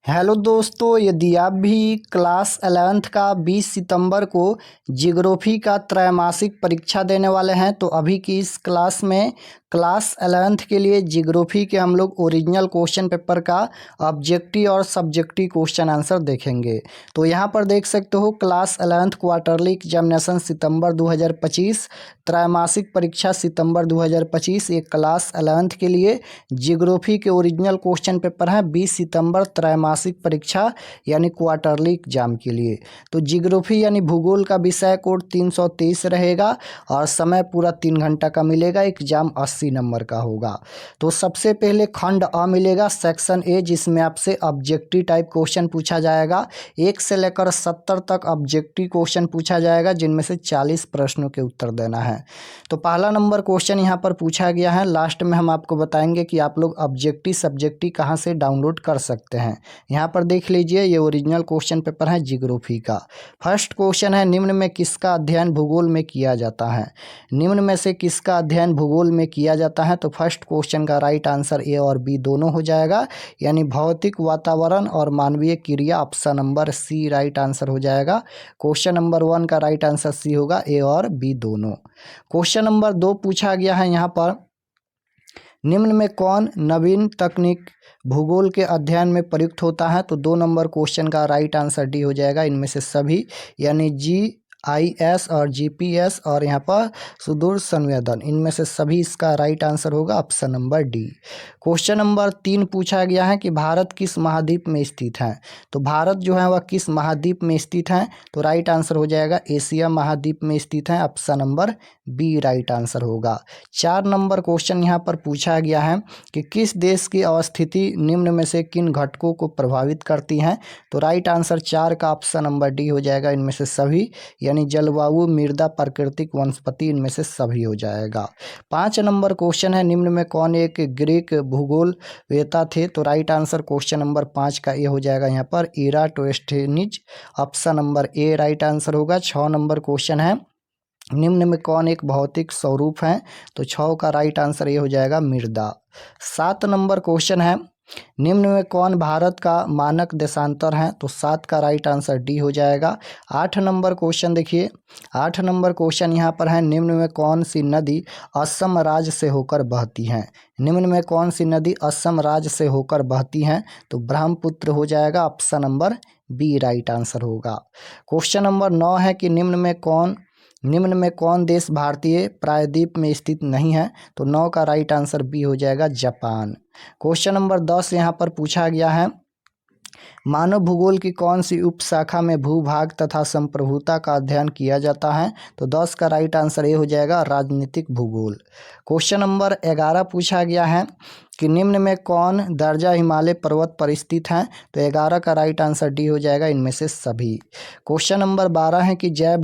Hello दोस्तों, यदि आप भी क्लास 11th का 20 सितंबर को जियोग्राफी का त्रैमासिक परीक्षा देने वाले हैं तो अभी की इस क्लास में क्लास 11th के लिए जियोग्राफी के हम लोग ओरिजिनल क्वेश्चन पेपर का ऑब्जेक्टिव और सब्जेक्टिव क्वेश्चन आंसर देखेंगे। तो यहाँ पर देख सकते हो क्लास 11th क्वार्टरली एग्जामिनेशन सितंबर 2025, त्रैमासिक परीक्षा सितंबर 2025। ये क्लास 11th के लिए जियोग्राफी के ओरिजिनल क्वेश्चन पेपर हैं 20 सितंबर त्रैमासिक परीक्षा यानी क्वार्टरली एग्जाम के लिए। तो जियोग्राफी यानी भूगोल का विषय कोड 330 रहेगा और समय पूरा 3 घंटा का मिलेगा। एग्जाम 80 नंबर का होगा। तो सबसे पहले खंड अ मिलेगा सेक्शन ए, जिसमें आपसे ऑब्जेक्टिव टाइप क्वेश्चन पूछा जाएगा। 1 से लेकर 70 तक ऑब्जेक्टिव क्वेश्चन पूछा जाएगा, जिनमें से 40 प्रश्नों के उत्तर देना है। तो पहला नंबर क्वेश्चन यहाँ पर पूछा गया है। लास्ट में हम आपको बताएंगे कि आप लोग ऑब्जेक्टिव सब्जेक्टिव कहाँ से डाउनलोड कर सकते हैं। यहाँ पर देख लीजिए, ये ओरिजिनल क्वेश्चन पेपर है जियोग्राफी का। फर्स्ट क्वेश्चन है, निम्न में किसका अध्ययन भूगोल में किया जाता है। निम्न में से किसका अध्ययन भूगोल में किया जाता है। तो फर्स्ट क्वेश्चन का राइट आंसर ए और बी दोनों हो जाएगा, यानी भौतिक वातावरण और मानवीय क्रिया। Option number C right answer हो जाएगा। क्वेश्चन नंबर 1 का राइट आंसर सी होगा, ए और बी दोनों। क्वेश्चन नंबर 2 पूछा गया है यहाँ पर, निम्न में कौन नवीन तकनीक भूगोल के अध्ययन में प्रयुक्त होता है। तो 2 नंबर क्वेश्चन का राइट आंसर डी हो जाएगा, इनमें से सभी, यानी GIS और GPS और यहाँ पर सुदूर संवेदन, इनमें से सभी इसका राइट आंसर होगा, option number D. Question number 3 पूछा गया है कि भारत किस महाद्वीप में स्थित है। तो भारत जो है वह किस महाद्वीप में स्थित है। तो राइट आंसर हो जाएगा एशिया महाद्वीप में स्थित है, option number B right answer होगा। 4 नंबर क्वेश्चन यहाँ पर पूछा गया है कि किस देश की अवस्थिति निम्न में से किन घटकों को प्रभावित करती हैं। तो राइट आंसर 4 का ऑप्शन नंबर डी हो जाएगा, इनमें से सभी, यानी जलवायु, मृदा, प्राकृतिक वनस्पति, इनमें से सभी हो जाएगा। 5 नंबर क्वेश्चन है, निम्न में कौन एक ग्रीक भूगोलवेत्ता थे। तो राइट आंसर क्वेश्चन नंबर 5 का ये हो जाएगा, यहाँ पर Eratosthenes, option number A right answer होगा। 6 नंबर क्वेश्चन है, निम्न में कौन एक भौतिक स्वरूप है। तो 6 का राइट आंसर ये हो जाएगा, मृदा। 7 नंबर क्वेश्चन है, निम्न में कौन भारत का मानक देशांतर है। तो 7 का राइट आंसर डी हो जाएगा। 8 नंबर क्वेश्चन देखिए, 8 नंबर क्वेश्चन यहाँ पर है, निम्न में कौन सी नदी असम राज्य से होकर बहती है। निम्न में कौन सी नदी असम राज्य से होकर बहती है। तो ब्रह्मपुत्र हो जाएगा, option number B right answer होगा। क्वेश्चन नंबर 9 है कि निम्न में कौन देश भारतीय प्रायद्वीप में स्थित नहीं है। तो 9 का राइट आंसर बी हो जाएगा, जापान। क्वेश्चन नंबर 10 यहाँ पर पूछा गया है, मानव भूगोल की कौन सी उपशाखा में भूभाग तथा संप्रभुता का अध्ययन किया जाता है। तो 10 का राइट आंसर ये हो जाएगा, राजनीतिक भूगोल। क्वेश्चन नंबर 11 पूछा गया है कि निम्न में कौन दर्जा हिमालय पर्वत पर स्थित है। तो 11 का राइट आंसर डी हो जाएगा, इनमें से सभी। क्वेश्चन नंबर 12 है कि जैव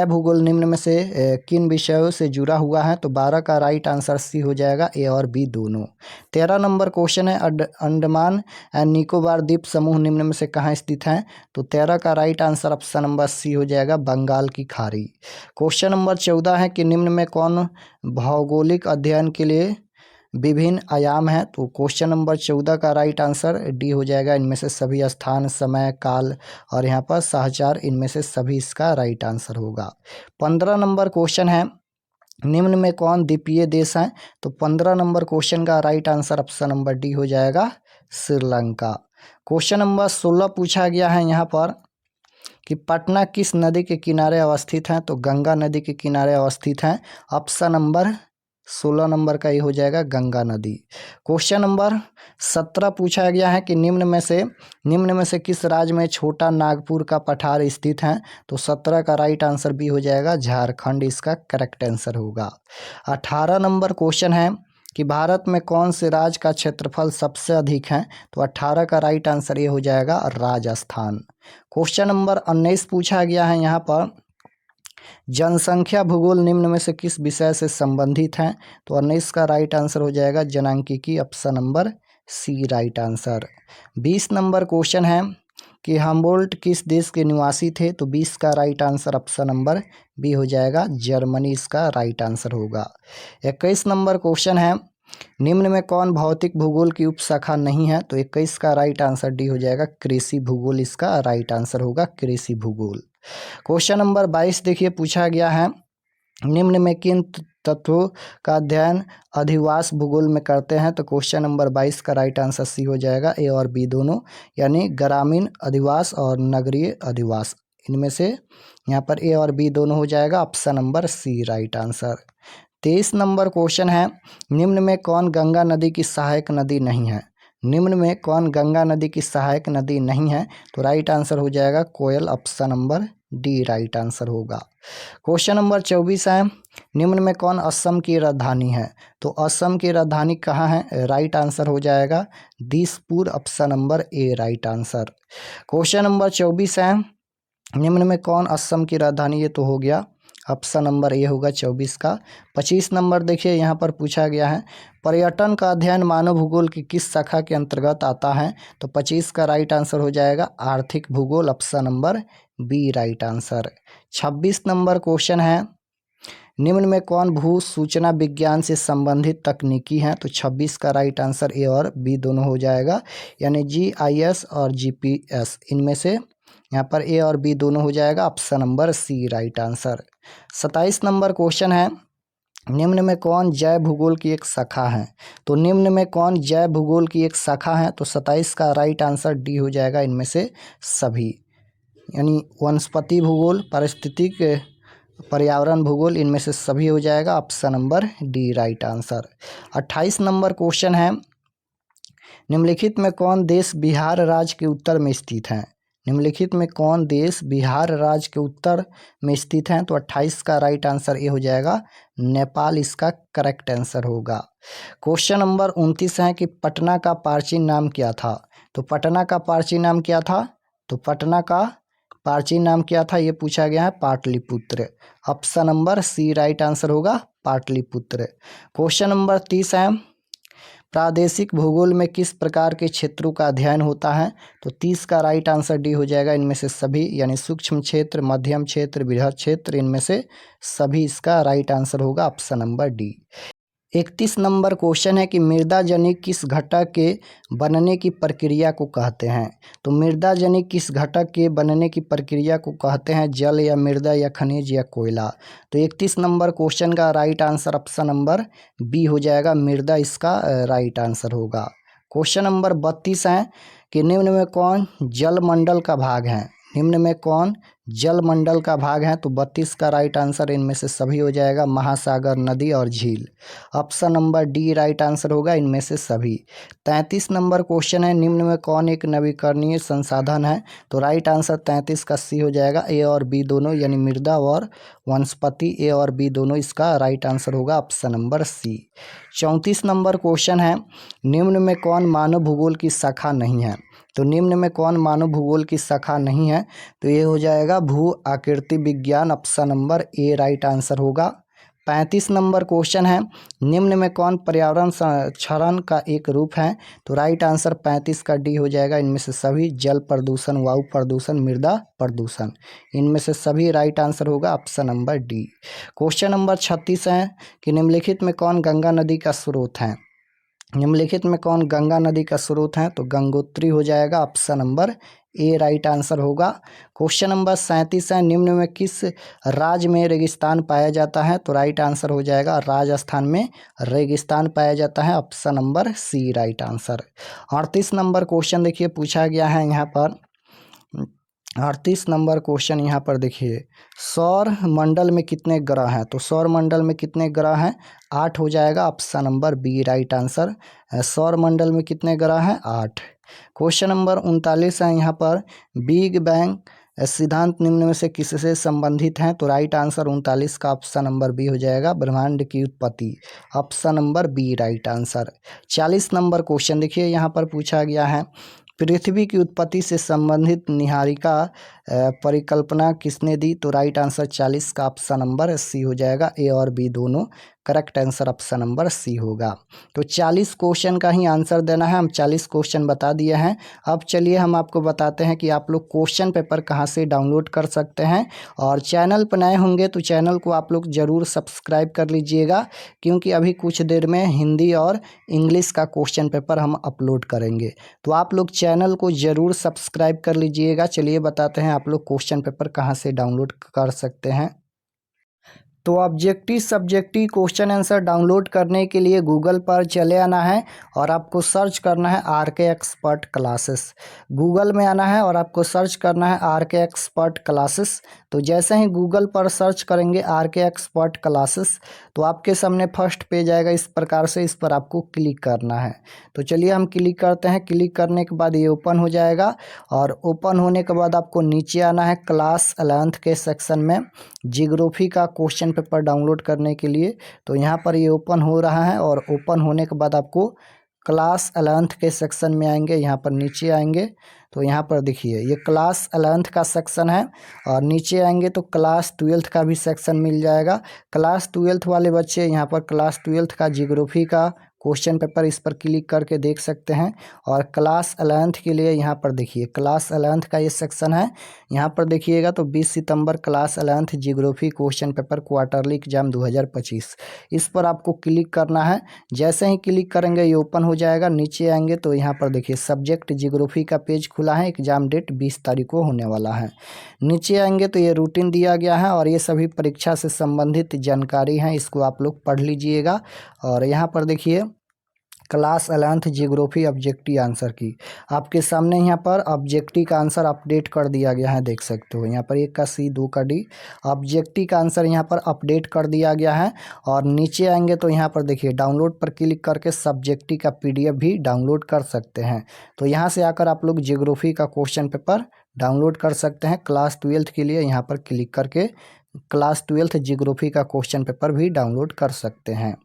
भूगोल निम्न में से किन विषयों से जुड़ा हुआ है। तो 12 का राइट आंसर सी हो जाएगा, ए और बी दोनों। 13 नंबर क्वेश्चन है, अंडमान एंड निकोबार द्वीप समूह निम्न में से कहाँ स्थित है। तो 13 का right answer option number C हो जाएगा, बंगाल की खाड़ी। क्वेश्चन नंबर 14 है कि निम्न में कौन भौगोलिक अध्ययन के लिए विभिन्न आयाम है। तो क्वेश्चन नंबर 14 का राइट आंसर डी हो जाएगा, इनमें से सभी, स्थान, समय, काल और यहाँ पर सहचार, इनमें से सभी इसका राइट आंसर होगा। 15 नंबर क्वेश्चन है, निम्न में कौन द्वीपीय देश है। तो 15 नंबर क्वेश्चन का right answer option number D हो जाएगा, श्रीलंका। क्वेश्चन नंबर 16 पूछा गया है यहाँ पर कि पटना किस नदी के किनारे अवस्थित है। तो गंगा नदी के किनारे अवस्थित है, ऑप्शन नंबर 16 नंबर का ये हो जाएगा, गंगा नदी। क्वेश्चन नंबर 17 पूछा गया है कि निम्न में से किस राज्य में छोटा नागपुर का पठार स्थित है। तो 17 का राइट आंसर बी हो जाएगा, झारखंड इसका करेक्ट आंसर होगा। 18 नंबर क्वेश्चन है कि भारत में कौन से राज्य का क्षेत्रफल सबसे अधिक है। तो 18 का राइट आंसर ये हो जाएगा, राजस्थान। क्वेश्चन नंबर 19 पूछा गया है यहाँ पर, जनसंख्या भूगोल निम्न में से किस विषय से संबंधित है। तो 19 का राइट आंसर हो जाएगा, जनांकिकी, option number C right answer. 20 number question है कि हम्बोल्ट किस देश के निवासी थे। तो 20 का right answer option number B हो जाएगा, जर्मनी इसका राइट आंसर होगा। 21 नंबर क्वेश्चन है निम्न में कौन भौतिक भूगोल की उपशाखा नहीं है? तो 21 का राइट आंसर डी हो जाएगा, कृषि भूगोल इसका राइट आंसर होगा, कृषि भूगोल। क्वेश्चन नंबर 22 देखिए पूछा गया है, निम्न में किन तत्वों का अध्ययन अधिवास भूगोल में करते हैं? तो क्वेश्चन नंबर 22 का राइट आंसर सी हो जाएगा, ए और बी दोनों, यानी ग्रामीण अधिवास और नगरीय अधिवास। इनमें से यहाँ पर ए और बी दोनों हो जाएगा, option number C right answer. 23 number question है, निम्न में कौन गंगा नदी की सहायक नदी नहीं है? निम्न में कौन गंगा नदी की सहायक नदी नहीं है? तो राइट आंसर हो जाएगा Koel, option number D right answer होगा। क्वेश्चन नंबर 24 है, निम्न में कौन असम की राजधानी है? तो असम की राजधानी कहाँ है? राइट आंसर हो जाएगा Dispur, option number A right answer. Question number 24 है, निम्न में कौन असम की राजधानी? ये तो हो गया, ऑप्शन नंबर ए होगा 24 का। 25 नंबर देखिए यहाँ पर पूछा गया है, पर्यटन का अध्ययन मानव भूगोल की किस शाखा के अंतर्गत आता है? तो 25 का राइट आंसर हो जाएगा आर्थिक भूगोल, option number B right answer. 26 number question है, निम्न में कौन भू सूचना विज्ञान से संबंधित तकनीकी हैं? तो 26 का राइट आंसर ए और बी दोनों हो जाएगा, यानी GIS और GPS, इनमें से यहाँ पर ए और बी दोनों हो जाएगा, option number C right answer. 27 number question है, निम्न में कौन जैव भूगोल की एक शाखा है? तो निम्न में कौन जैव भूगोल की एक शाखा है? तो 27 का राइट आंसर डी हो जाएगा, इनमें से सभी, यानी वनस्पति भूगोल, पारिस्थितिक पर्यावरण भूगोल, इनमें से सभी हो जाएगा, option number D right answer. 28 number question है, निम्नलिखित में कौन देश बिहार राज्य के उत्तर में स्थित है? निम्नलिखित में कौन देश बिहार राज्य के उत्तर में स्थित है? तो 28 का राइट आंसर ये हो जाएगा, नेपाल इसका करेक्ट आंसर होगा। क्वेश्चन नंबर 29 है कि पटना का प्राचीन नाम क्या था? तो पटना का प्राचीन नाम क्या था? तो पटना का प्राचीन नाम क्या था, ये पूछा गया है, Pataliputra, option number C right answer होगा, पाटलिपुत्र। क्वेश्चन नंबर 30 है, प्रादेशिक भूगोल में किस प्रकार के क्षेत्रों का अध्ययन होता है? तो 30 का राइट आंसर डी हो जाएगा, इनमें से सभी, यानी सूक्ष्म क्षेत्र, मध्यम क्षेत्र, बृहद क्षेत्र, इनमें से सभी इसका राइट आंसर होगा, option number D. 31 number question है कि मृदा जनित किस घटक के बनने की प्रक्रिया को कहते हैं? तो मृदा जनित किस घटक के बनने की प्रक्रिया को कहते हैं? जल या मृदा या खनिज या कोयला? तो 31 नंबर क्वेश्चन का right answer option number B हो जाएगा, मृदा इसका राइट आंसर होगा। क्वेश्चन नंबर 32 है कि निम्न में कौन जलमंडल का भाग है? निम्न में कौन जलमंडल का भाग है? तो 32 का राइट आंसर इनमें से सभी हो जाएगा, महासागर, नदी और झील, option number D right answer होगा, इनमें से सभी। 33 नंबर क्वेश्चन है, निम्न में कौन एक नवीकरणीय संसाधन है? तो राइट आंसर 33 का सी हो जाएगा, ए और बी दोनों, यानी मृदा और वनस्पति, ए और बी दोनों इसका राइट आंसर होगा, option number C. 34 number question है, निम्न में कौन मानव भूगोल की शाखा नहीं है? तो निम्न में कौन मानव भूगोल की शाखा नहीं है? तो ये हो जाएगा भू आकृति विज्ञान, option number A right answer होगा। 35 नंबर क्वेश्चन है, निम्न में कौन पर्यावरण संरक्षण का एक रूप है? तो राइट आंसर 35 का डी हो जाएगा, इनमें से सभी, जल प्रदूषण, वायु प्रदूषण, मृदा प्रदूषण, इनमें से सभी राइट आंसर होगा, option number D. Question number 36 है कि निम्नलिखित में कौन गंगा नदी का स्रोत है? निम्नलिखित में कौन गंगा नदी का स्रोत है? तो गंगोत्री हो जाएगा, option number A right answer होगा। क्वेश्चन नंबर 37 है, निम्न में किस राज्य में रेगिस्तान पाया जाता है? तो राइट आंसर हो जाएगा, राजस्थान में रेगिस्तान पाया जाता है, option number C right answer. 38 number question देखिए पूछा गया है यहाँ पर, 38 नंबर क्वेश्चन यहाँ पर देखिए, सौर मंडल में कितने ग्रह हैं? तो सौर मंडल में कितने ग्रह हैं? 8 हो जाएगा, option number B right answer. सौर मंडल में कितने ग्रह हैं? 8। क्वेश्चन नंबर 39 है यहाँ पर, बिग बैंग सिद्धांत निम्न में से किससे संबंधित हैं? तो राइट आंसर 39 का ऑप्शन नंबर बी हो जाएगा, ब्रह्मांड की उत्पत्ति, option number B right answer. 40 number question देखिए यहाँ पर पूछा गया है, पृथ्वी की उत्पत्ति से संबंधित निहारिका परिकल्पना किसने दी? तो राइट आंसर 40 का ऑप्शन नंबर सी हो जाएगा। ए और बी दोनों correct answer option number C होगा। तो 40 क्वेश्चन का ही आंसर देना है। हम 40 क्वेश्चन बता दिए हैं। अब चलिए हम आपको बताते हैं कि आप लोग क्वेश्चन पेपर कहाँ से डाउनलोड कर सकते हैं। और चैनल पर नए होंगे तो चैनल को आप लोग ज़रूर सब्सक्राइब कर लीजिएगा, क्योंकि अभी कुछ देर में हिंदी और इंग्लिश का क्वेश्चन पेपर हम अपलोड करेंगे। तो आप लोग चैनल को ज़रूर सब्सक्राइब कर लीजिएगा। चलिए बताते हैं आप लोग क्वेश्चन पेपर कहाँ से डाउनलोड कर सकते हैं। तो objective subjective question answer download करने के लिए गूगल पर चले आना है और आपको सर्च करना है RK एक्सपर्ट क्लासेस। गूगल में आना है और आपको सर्च करना है RK एक्सपर्ट क्लासेस। तो जैसे ही गूगल पर सर्च करेंगे RK एक्सपर्ट क्लासेस, तो आपके सामने फर्स्ट पेज आएगा इस प्रकार से। इस पर आपको क्लिक करना है। तो चलिए हम क्लिक करते हैं। क्लिक करने के बाद ये ओपन हो जाएगा और ओपन होने के बाद आपको नीचे आना है क्लास 11th के सेक्शन में जियोग्राफी का क्वेश्चन पेपर डाउनलोड करने के लिए। तो यहाँ पर ये ओपन हो रहा है और ओपन होने के बाद आपको क्लास 11th के सेक्शन में आएंगे। यहाँ पर नीचे आएंगे तो यहाँ पर देखिए ये क्लास 11th का सेक्शन है और नीचे आएंगे तो क्लास 12th का भी सेक्शन मिल जाएगा। क्लास 12th वाले बच्चे यहाँ पर क्लास 12th का जियोग्राफी का क्वेश्चन पेपर इस पर क्लिक करके देख सकते हैं। और क्लास 11th के लिए यहाँ पर देखिए क्लास 11th का ये सेक्शन है। यहाँ पर देखिएगा तो 20 सितंबर class 11th geography question paper quarterly exam 2025, इस पर आपको क्लिक करना है। जैसे ही क्लिक करेंगे ये ओपन हो जाएगा। नीचे आएंगे तो यहाँ पर देखिए सब्जेक्ट जियोग्राफी का पेज खुला है। एग्जाम डेट 20 तारीख को होने वाला है। नीचे आएंगे तो ये रूटीन दिया गया है और ये सभी परीक्षा से संबंधित जानकारी है, इसको आप लोग पढ़ लीजिएगा। और यहाँ पर देखिए class 11th geography objective answer की आपके सामने यहाँ पर ऑब्जेक्टिव का आंसर अपडेट कर दिया गया है, देख सकते हो। यहाँ पर 1 का C 2 का D ऑब्जेक्टिव का आंसर यहाँ पर अपडेट कर दिया गया है। और नीचे आएंगे तो यहाँ पर देखिए डाउनलोड पर क्लिक करके सब्जेक्टिव का PDF भी डाउनलोड कर सकते हैं। तो यहाँ से आकर आप लोग जियोग्राफी का क्वेश्चन पेपर डाउनलोड कर सकते हैं। क्लास 12th के लिए यहाँ पर क्लिक करके क्लास 12th जियोग्राफी का क्वेश्चन पेपर भी डाउनलोड कर सकते हैं।